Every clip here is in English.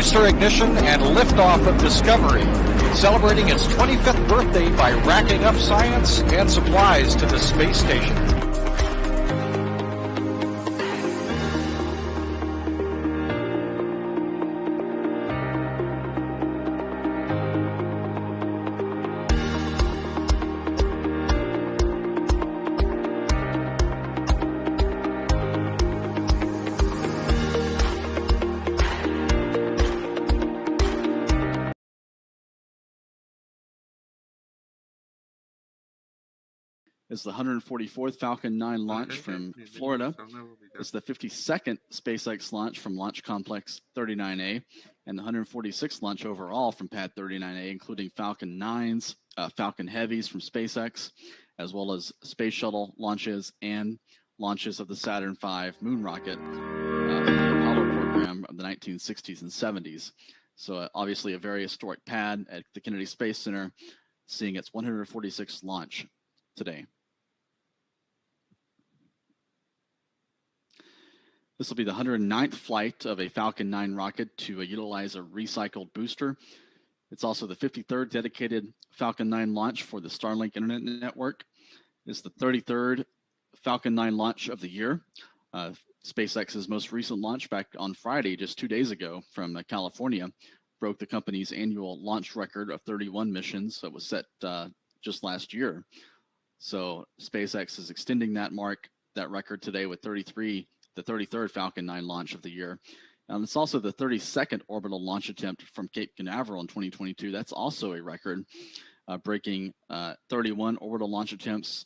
booster ignition and liftoff of Discovery, celebrating its 25th birthday by racking up science and supplies to the space station. It's the 144th Falcon 9 launch from Florida. It's the 52nd SpaceX launch from Launch Complex 39A, and the 146th launch overall from Pad 39A, including Falcon 9s, Falcon Heavies from SpaceX, as well as space shuttle launches and launches of the Saturn V moon rocket from the Apollo program of the 1960s and 70s. So obviously a very historic pad at the Kennedy Space Center, seeing its 146th launch today. This will be the 109th flight of a Falcon 9 rocket to utilize a recycled booster. It's also the 53rd dedicated Falcon 9 launch for the Starlink internet network. It's the 33rd Falcon 9 launch of the year. SpaceX's most recent launch back on Friday, just 2 days ago from California, broke the company's annual launch record of 31 missions that was set just last year. So SpaceX is extending that record today with 33, the 33rd Falcon 9 launch of the year. And it's also the 32nd orbital launch attempt from Cape Canaveral in 2022. That's also a record, breaking 31 orbital launch attempts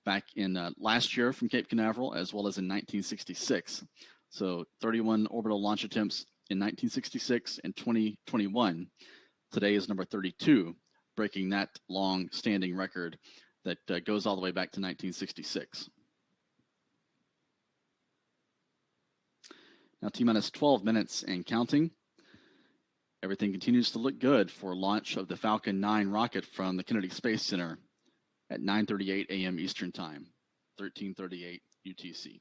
back in last year from Cape Canaveral, as well as in 1966. So 31 orbital launch attempts in 1966 and 2021. Today is number 32, breaking that long-standing record that goes all the way back to 1966. Now T-minus 12 minutes and counting. Everything continues to look good for launch of the Falcon 9 rocket from the Kennedy Space Center at 9:38 a.m. Eastern Time, 13:38 UTC.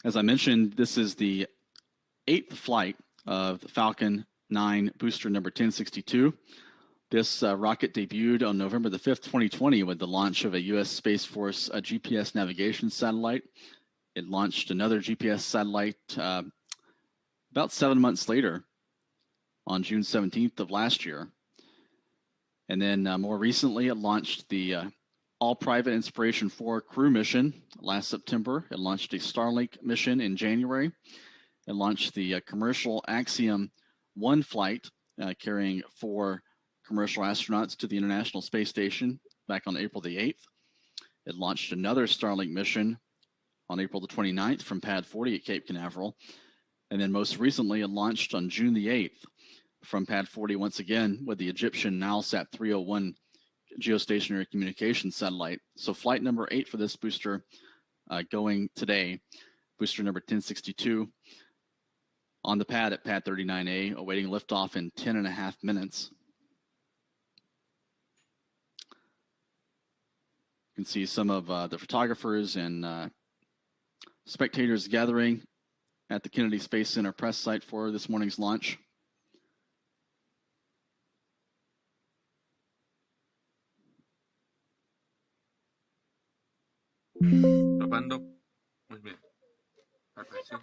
As I mentioned, this is the 8th flight of the Falcon 9 booster number 1062. This rocket debuted on November the 5th, 2020 with the launch of a U.S. Space Force GPS navigation satellite. It launched another GPS satellite about 7 months later on June 17th of last year. And then more recently, it launched the all-private Inspiration 4 crew mission last September. It launched a Starlink mission in January. It launched the commercial Axiom 1 flight carrying 4 commercial astronauts to the International Space Station back on April the 8th. It launched another Starlink mission on April the 29th from Pad 40 at Cape Canaveral. And then most recently, it launched on June the 8th from Pad 40 once again with the Egyptian Nilesat 301 geostationary communication satellite. So flight number 8 for this booster going today, booster number 1062 on the pad at Pad 39A, awaiting liftoff in 10.5 minutes. You can see some of the photographers and spectators gathering at the Kennedy Space Center press site for this morning's launch. Probando. Muy bien. Atención.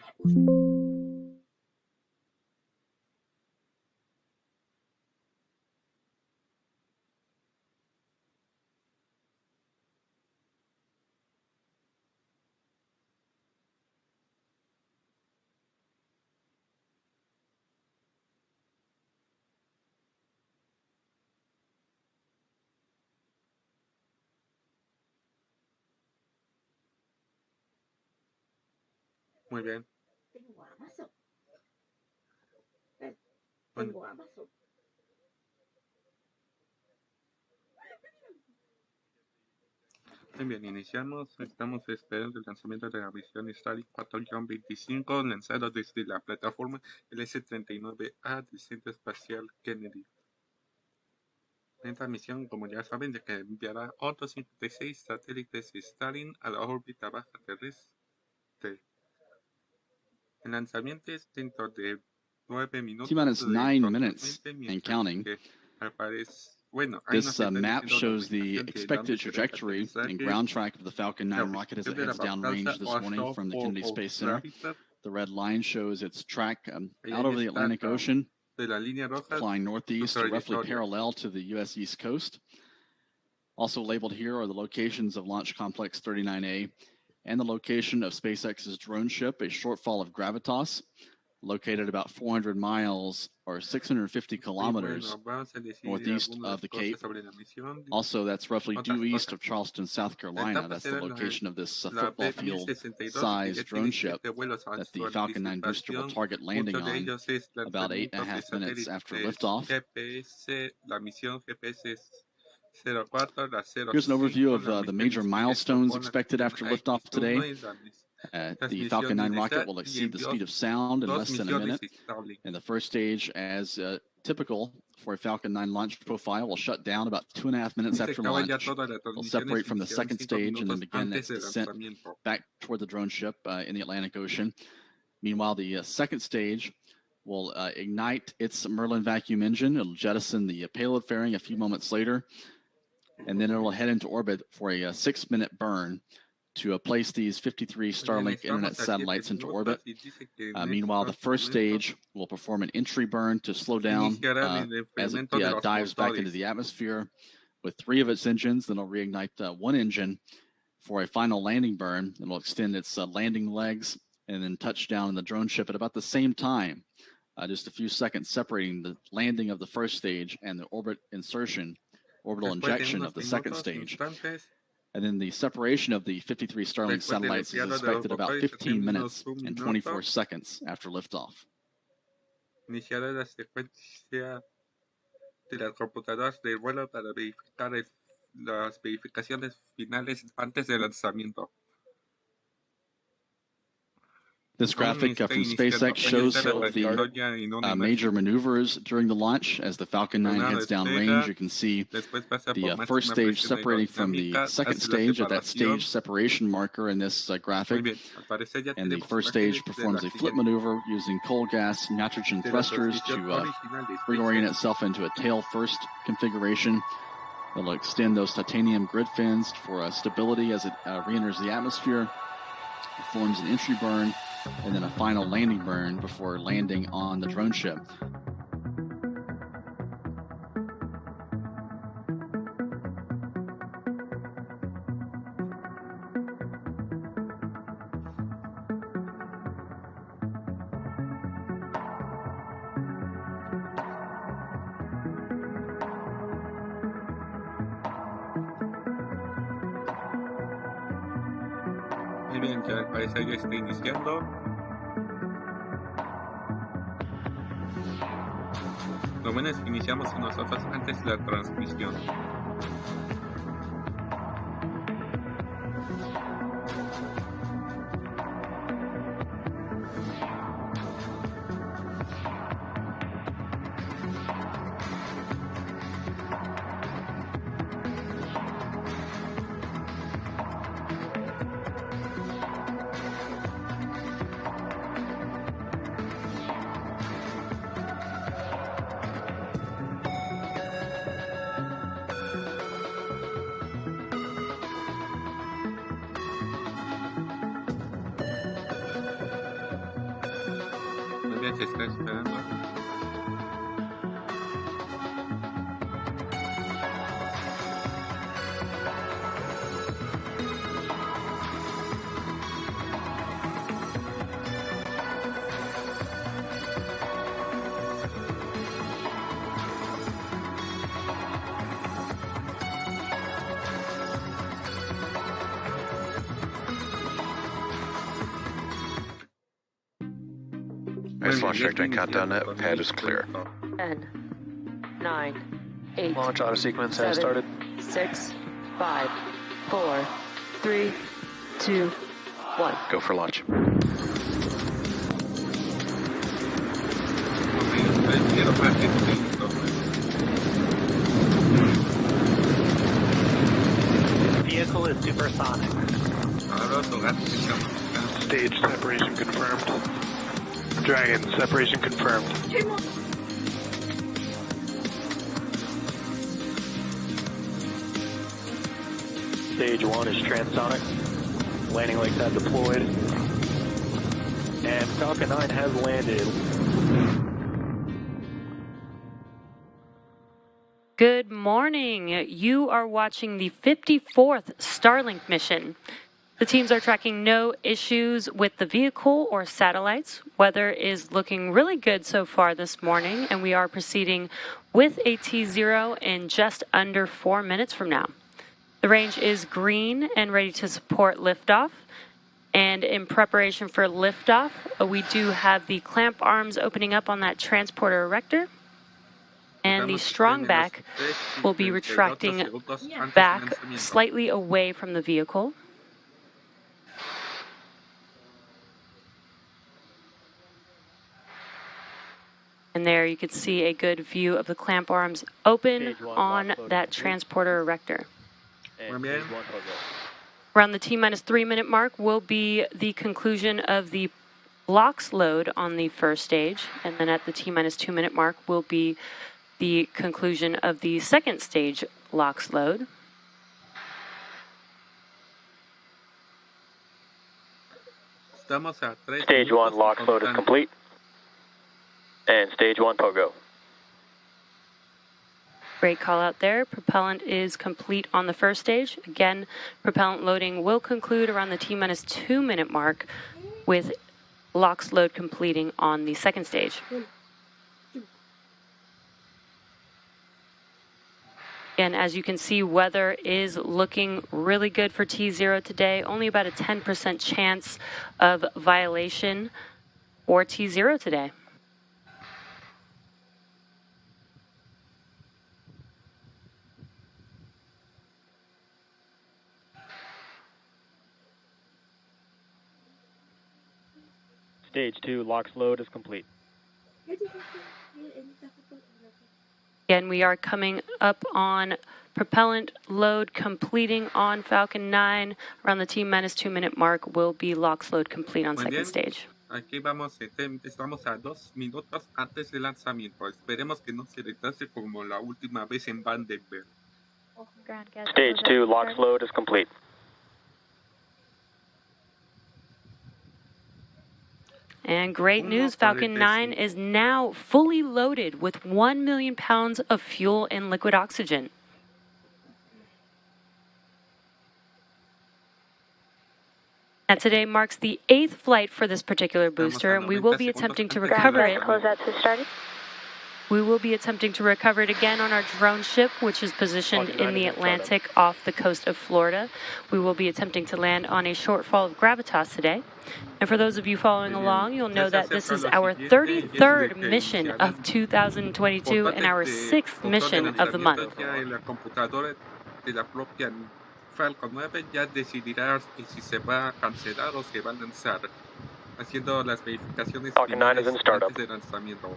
Muy bien. Bueno. Muy bien, iniciamos. Estamos esperando el lanzamiento de la misión Starlink 4-25 lanzado desde la plataforma LS-39A del Centro Espacial Kennedy. Esta misión, como ya saben, de que enviará otros 56 satélites Starlink a la órbita baja terrestre. El lanzamiento es dentro de 9 minutos. T-minus 9 minutes and counting. This map shows the expected trajectory and ground track of the Falcon 9 rocket as it heads downrange this morning from the Kennedy Space Center. The red line shows its track out over the Atlantic Ocean, flying northeast roughly parallel to the U.S. East Coast. Also labeled here are the locations of Launch Complex 39A and the location of SpaceX's drone ship, a shortfall of Gravitas, located about 400 miles or 650 kilometers northeast of the Cape. Also, that's roughly due east of Charleston, South Carolina. That's the location of this football field-sized drone ship that the Falcon 9 booster will target landing on about 8.5 minutes after liftoff. Here's an overview of the major milestones expected after liftoff today. The Falcon 9 rocket will exceed the speed of sound in less than a minute. And the first stage, as typical for a Falcon 9 launch profile, will shut down about 2.5 minutes after launch. It'll separate from the second stage and then begin its descent back toward the drone ship in the Atlantic Ocean. Meanwhile, the second stage will ignite its Merlin vacuum engine. It'll jettison the payload fairing a few moments later, and then it'll head into orbit for a 6-minute burn to place these 53 Starlink internet satellites into orbit. Meanwhile, the first stage will perform an entry burn to slow down as it dives back into the atmosphere with 3 of its engines. Then it'll reignite 1 engine for a final landing burn, and will extend its landing legs and then touch down in the drone ship at about the same time, just a few seconds separating the landing of the first stage and the orbital injection of the second stage. And then the separation of the 53 Starlink satellites is expected about 15 minutes and 24 seconds after liftoff. Iniciará la secuencia de las computadoras de vuelo para verificar las verificaciones finales antes del lanzamiento. This graphic from SpaceX shows the major maneuvers during the launch. As the Falcon 9 heads downrange, you can see the first stage separating from the second stage at that stage separation marker in this graphic. And the first stage performs a flip maneuver using coal gas nitrogen thrusters to reorient itself into a tail first configuration. It'll extend those titanium grid fins for stability as it re-enters the atmosphere. It forms an entry burn and then a final landing burn before landing on the drone ship. Muy bien, ya parece ya está iniciando. Lo bueno es que iniciamos nosotros antes de la transmisión. Se está esperando. As launch trajectory and countdown pad is clear. 10, 9, 8, Launch auto sequence has 7, started. 6, 5, 4, 3, 2, 1. Go for launch. Vehicle is supersonic. Stage separation confirmed. Dragon, separation confirmed. Stage 1 is transonic. Landing lights have deployed. And Falcon 9 has landed. Good morning. You are watching the 54th Starlink mission. The teams are tracking no issues with the vehicle or satellites. Weather is looking really good so far this morning, and we are proceeding with a T0 in just under 4 minutes from now. The range is green and ready to support liftoff. And in preparation for liftoff, we do have the clamp arms opening up on that transporter erector. And the strong back will be retracting back slightly away from the vehicle. And there you can see a good view of the clamp arms open on that transporter erector. Around the T-minus 3 minute mark will be the conclusion of the LOX load on the first stage. And then at the T-minus 2 minute mark will be the conclusion of the second stage LOX load. Stage 1 LOX load is complete. And stage 1 POGO. Great call out there. Propellant is complete on the first stage. Again, propellant loading will conclude around the T-minus 2 minute mark with LOX load completing on the second stage. And as you can see, weather is looking really good for T0 today. Only about a 10% chance of violation for T0 today. Stage 2 LOX load is complete. Again, we are coming up on propellant load completing on Falcon 9. Around the T-minus 2 minute mark will be LOX load complete on second stage. Aquí vamos, estamos a 2 minutos antes del lanzamiento. Esperemos que no se retrase como la última vez en Vandenberg. Stage 2 LOX load is complete. And great news, Falcon 9 is now fully loaded with 1 million pounds of fuel and liquid oxygen. And today marks the 8th flight for this particular booster, and we will be attempting to recover it. We will be attempting to recover it again on our drone ship, which is positioned in the Atlantic off the coast of Florida. We will be attempting to land on a shortfall of gravitas today. And for those of you following along, you'll know that this is our 33rd mission of 2022 and our 6th mission of the month. Falcon 9 ya decidirá si se va a cancelar o se va a lanzar, haciendo las verificaciones finales antes del lanzamiento.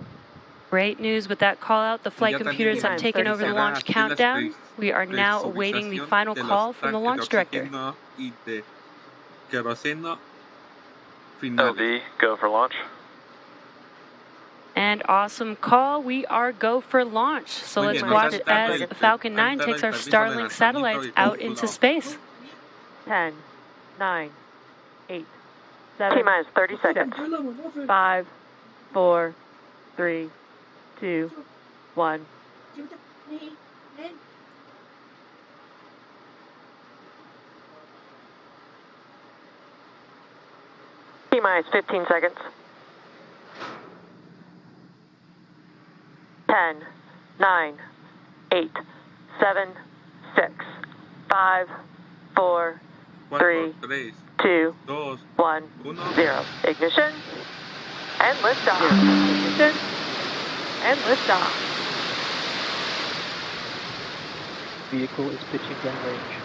Great news with that call out. The flight computers have taken over the launch countdown. We are now awaiting the final call from the launch director. LD, go for launch. And awesome call. We are go for launch. So let's watch as Falcon 9 takes our Starlink satellites out into space. 10, 9, 8, 7, T-minus 30 seconds. 5, 4, 3, 2, 1. T-minus 15 seconds. 10, 9, 8, 7, 6, 5, 4, 3, 2, 1, 0. Ignition and liftoff. Ignition and liftoff. Vehicle is pitching downrange.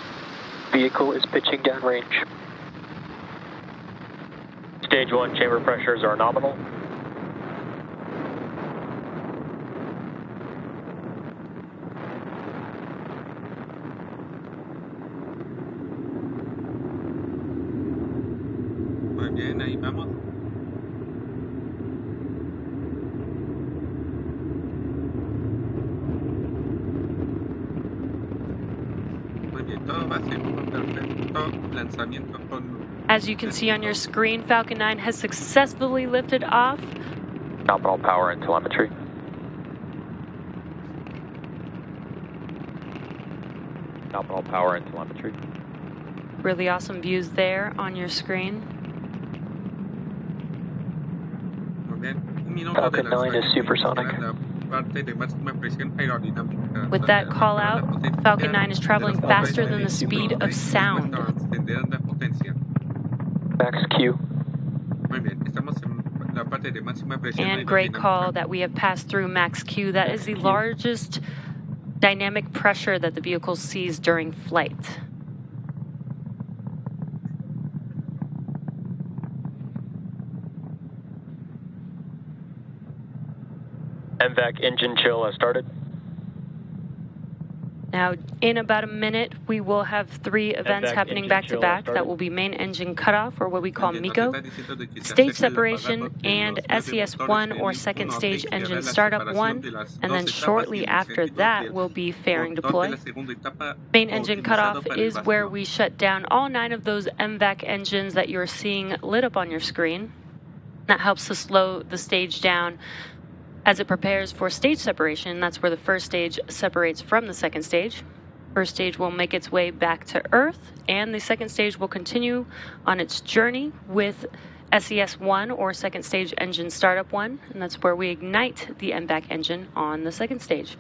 Vehicle is pitching downrange. Stage 1 chamber pressures are nominal. Muy bien, ahí vamos. Muy bien, todo va seguro, perfecto. Lanzamiento con... As you can see on your screen, Falcon 9 has successfully lifted off. Nominal power and telemetry. Nominal power and telemetry. Really awesome views there on your screen. Muy bien, un minuto Falcon de 9 is lanzamiento supersonic. iniciará la parte de máxima presión aerodinámica. With that call out, Falcon 9 is traveling faster than the speed of sound. Ascenderán la potencia. Max Q. Muy bien, estamos en la parte de máxima presión And great call aerodinámica. that we have passed through max Q. That is the largest dynamic pressure that the vehicle sees during flight. MVAC engine chill has started. Now, in about a minute, we will have 3 events MVAC happening engine back to chill back. started. That will be main engine cutoff, or what we call Muy bien, MECO, nos está diciendo de que se stage acerca el separation, apagado de and los 9 SES-1 motores or en second uno stage y hará engine la startup separación 1, de las and dos then etapas shortly y el after sentido that del will be fairing motor de deploy. la segunda etapa Main engine optimizado cutoff para el is where vacío. we shut down all 9 of those MVAC engines that you're seeing lit up on your screen. That helps to slow the stage down as it prepares for stage separation. That's where the first stage separates from the second stage. First stage will make its way back to Earth, and the second stage will continue on its journey with SES-1 or second stage engine startup 1, and that's where we ignite the MVAC engine on the second stage.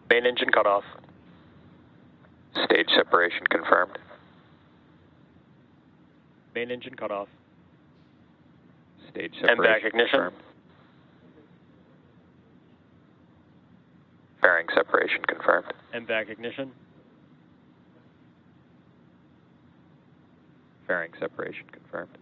Main engine cutoff. Stage separation confirmed. Main engine cutoff. Stage separation MVAC ignition. Confirmed. Fairing separation confirmed. MVAC ignition. Fairing separation confirmed.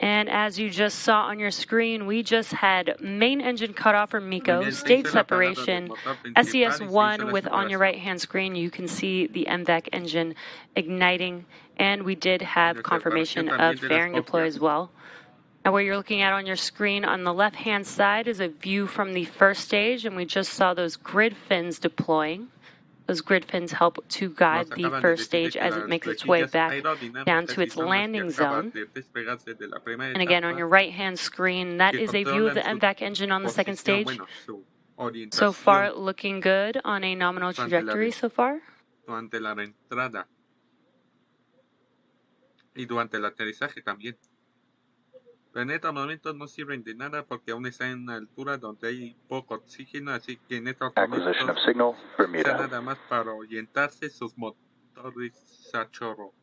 And as you just saw on your screen, we just had main engine cutoff for MECO, stage separation, SES-1 with on your right-hand screen, you can see the MVAC engine igniting, and we did have confirmation of fairing deploy as well. Now what you're looking at on your screen on the left-hand side is a view from the first stage, and we just saw those grid fins deploying. Those grid fins help to guide the first stage as it makes its way back down to its landing zone. And again, on your right-hand screen, that is a view of the MVAC engine on the second stage. So far, looking good on a nominal trajectory so far. Durante la entrada y durante el aterrizaje también. Pero en estos momentos no sirven de nada porque aún está en una altura donde hay poco oxígeno, así que en estos momentos sea nada más para orientarse sus motores a chorro,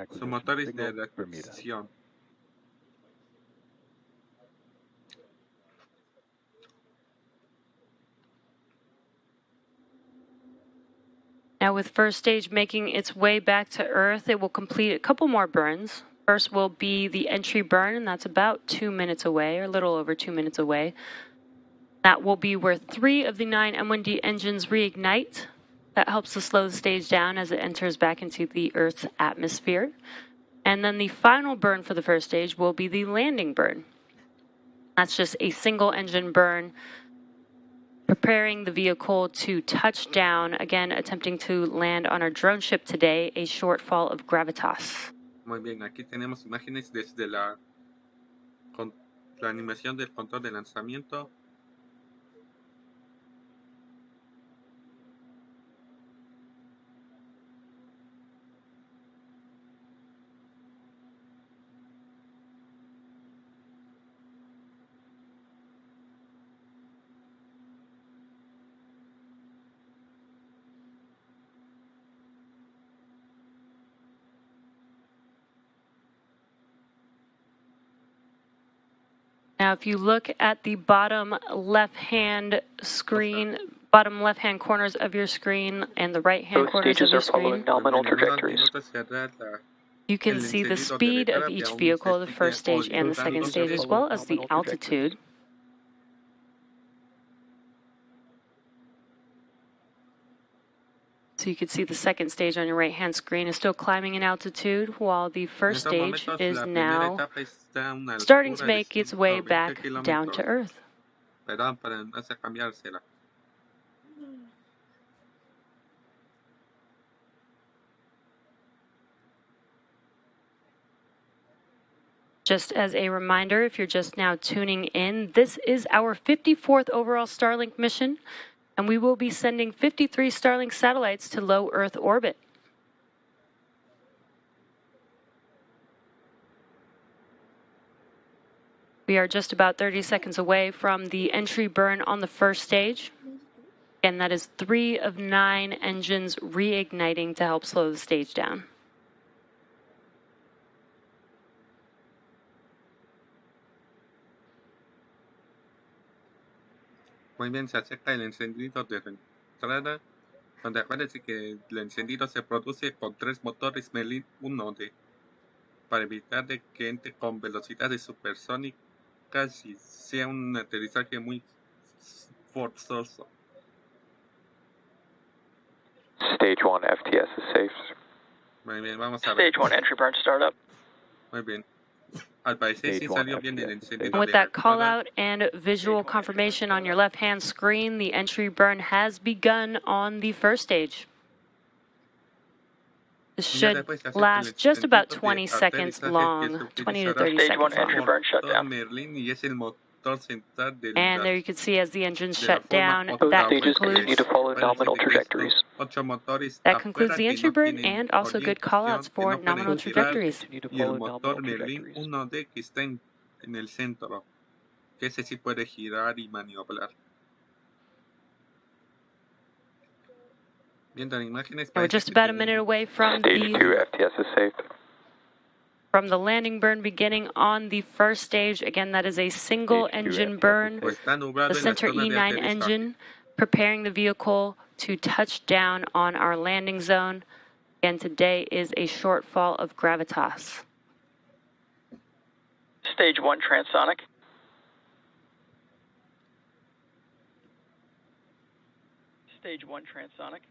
sus motores de adaptación. Now with first stage making its way back to Earth, it will complete a couple more burns. First will be the entry burn, and that's about 2 minutes away, or a little over 2 minutes away. That will be where 3 of the 9 M1D engines reignite. That helps to slow the stage down as it enters back into the Earth's atmosphere. And then the final burn for the first stage will be the landing burn. That's just a single engine burn, preparing the vehicle to touch down, again attempting to land on our drone ship today, a shortfall of gravitas. Muy bien, aquí tenemos imágenes desde la animación del control de lanzamiento. Now, if you look at the bottom left-hand screen, bottom left-hand corners of your screen and the right-hand Both corners of stages your are following screen, nominal En unos trajectories. minutos cerrar you can el see the encendido de speed of recarga que each aún vehicle, se the sigue first stage and the second stage, as well as the Nominal trajectories. altitude. So you can see the second stage on your right-hand screen is still climbing in altitude, while the En first estos stage momentos is la primera now etapa está a una starting to altura de make its way 120 back down to kilómetros. Earth. Perdón, para no hacer cambiársela. Just as a reminder, if you're just now tuning in, this is our 54th overall Starlink mission, and we will be sending 53 Starlink satellites to low Earth orbit. We are just about 30 seconds away from the entry burn on the first stage, and that is 3 of 9 engines reigniting to help slow the stage down. Muy bien, se acerca el encendido de entrada, donde acuérdense que el encendido se produce con 3 motores Merlin 1D para evitar de que entre con velocidades supersónicas y sea un aterrizaje muy forzoso. Stage 1 FTS is safe. Muy bien, vamos a ver. Stage 1 entry burn startup. Muy bien. Al parecer sí salió bien el encendido With de that call entrada. out and visual confirmation on your left-hand screen, the entry burn has begun on the first stage. This should last just about 20 seconds long, 20 to 30 Stage 1 seconds entry long. burn shutdown. Merlin y es el motor central del And there you can see as the engines de la shut forma down, Both that stages continue concludes, to follow Acuérdense nominal de que estos trajectories. 8 motores that concludes afuera the que entry no burn tienen and also good call-outs orientación, que for no pueden nominal girar, trajectories. Continue to y el follow motor nominal Merlin trajectories. 1D que está en el centro, que ese sí puede girar y maniobrar. Viendo las imágenes, And we're parece just que about a tiene minute away from Stage 2 FTS is safe. the landing burn beginning on the first stage. Again, that is a single Stage 2 engine FTS burn. o está nublado The en la center zona de E9 aterrizaje. engine preparing the vehicle to touch down on our landing zone. Again, today is a shortfall of gravitas. Stage 1 transonic. Stage 1 transonic.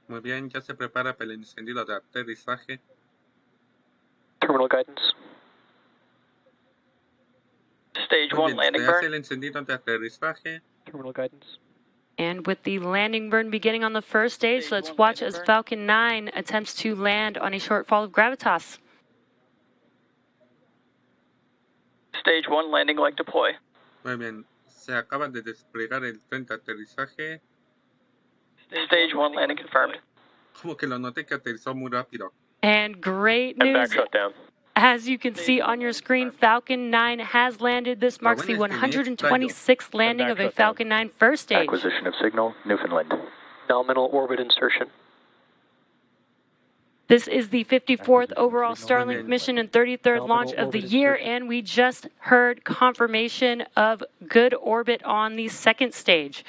Muy bien, ya se prepara para el encendido de aterrizaje. Terminal guidance. Stage Muy 1 bien, landing se hace burn. el encendido de aterrizaje. Terminal guidance. And with the landing burn beginning on the first stage, let's watch as Falcon 9 attempts to land on a shortfall of gravitas. Stage 1 landing leg deploy. Muy bien, se acaba de desplegar el tren de aterrizaje. Stage 1 landing confirmed. Como que lo noté que aterrizó muy rápido. And great And back news, shutdown. as you can see on your screen, Falcon 9 has landed. This marks the 126th landing of a Falcon 9 first stage. Acquisition of signal, Newfoundland. Nominal orbit insertion. This is the 54th overall Starlink mission and 33rd launch of the year, and we just heard confirmation of good orbit on the second stage.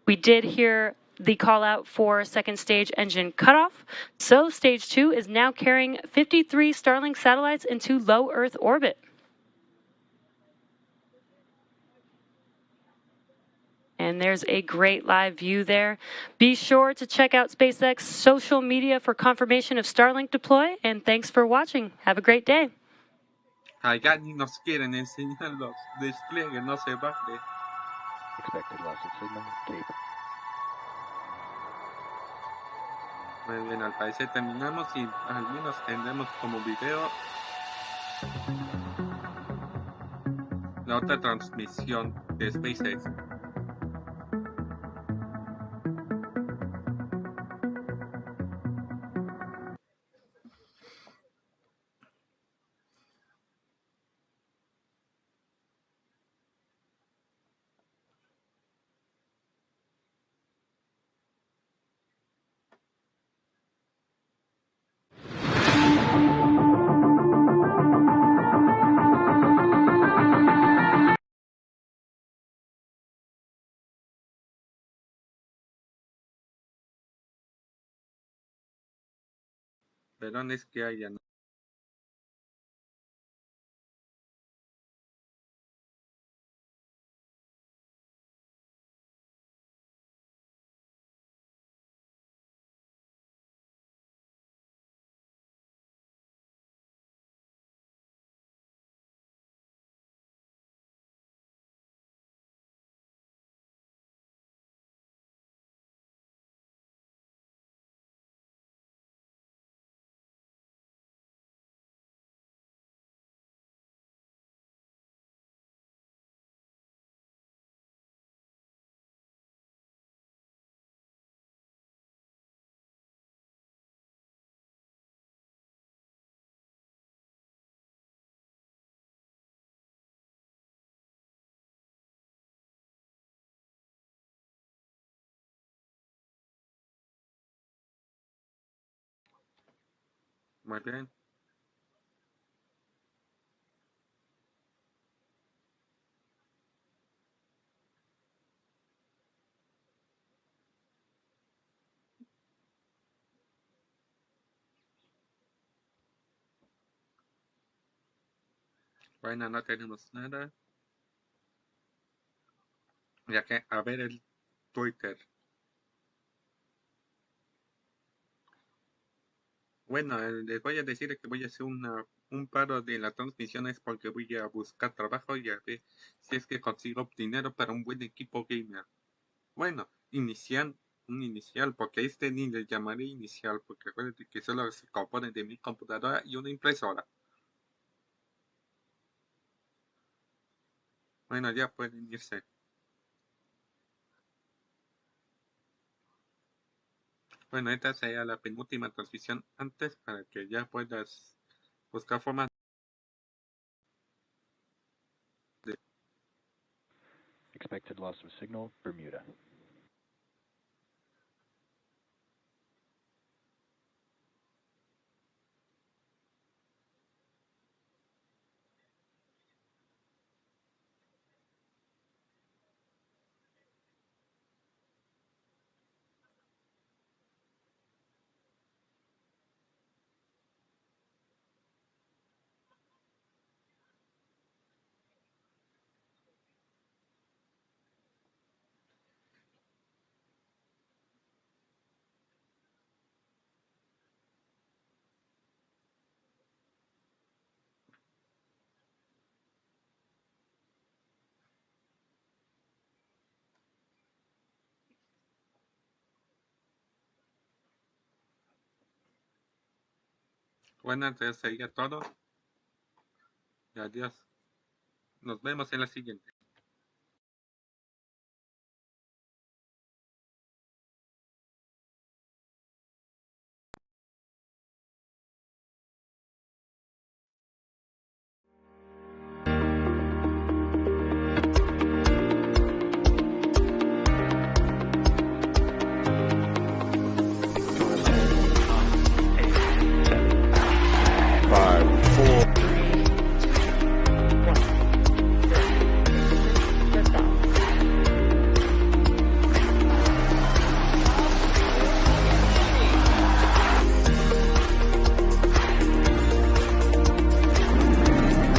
We did hear the call out for second stage engine cutoff. So stage 2 is now carrying 53 Starlink satellites into low Earth orbit. And there's a great live view there. Be sure to check out SpaceX social media for confirmation of Starlink deploy, and thanks for watching. Have a great day. Allá ni nos quieren enseñar los despliegues, no se vale. Expected loss of signal, Cape. Muy bien, al parecer terminamos y al menos tendremos como video la otra transmisión de SpaceX. verones que hayan. Muy bien. Bueno, no tenemos nada. Ya que, a ver el Twitter. Bueno, les voy a decir que voy a hacer un paro de las transmisiones porque voy a buscar trabajo y a ver si es que consigo dinero para un buen equipo gamer. Bueno, un inicial, porque este ni le llamaré inicial, porque acuérdate que solo se compone de mi computadora y una impresora. Bueno, ya pueden irse. Bueno, esta sería la penúltima transmisión antes para que ya puedas buscar formas de... Expected loss of signal, Bermuda. Bueno, entonces sería todo. Y adiós. Nos vemos en la siguiente.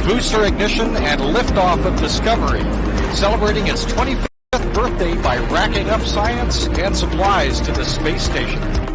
Booster ignition and liftoff of Discovery, celebrating its 25th birthday by racking up science and supplies to the space station.